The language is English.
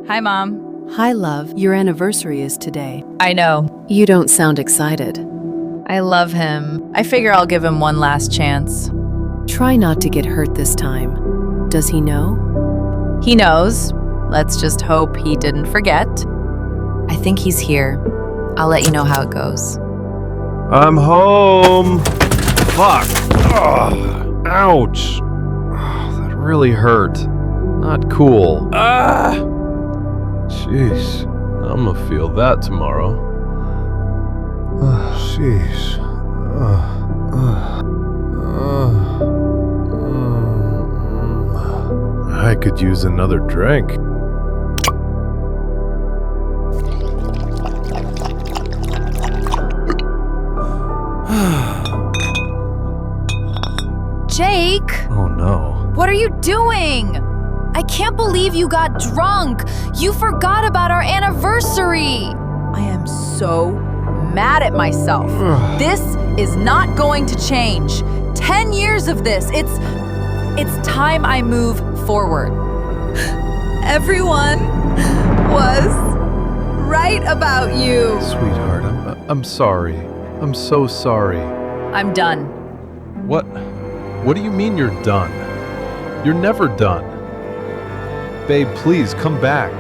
Hi, Mom. Hi, love. Your anniversary is today. I know. You don't sound excited. I love him. I figure I'll give him one last chance. Try not to get hurt this time. Does he know? He knows. Let's just hope he didn't forget. I think he's here. I'll let you know how it goes. I'm home. Fuck. Ugh. Ouch. Ugh, that really hurt. Not cool. Ah. Jeez. I'm gonna feel that tomorrow. Jeez. I could use another drink. Jake! Oh no. What are you doing? I can't believe you got drunk. You forgot about our anniversary. I am so mad at myself. This is not going to change. 10 years of this. It's time I move forward. Everyone was right about you. Sweetheart, I'm sorry. I'm so sorry. I'm done. What do you mean you're done? You're never done. Babe, please come back.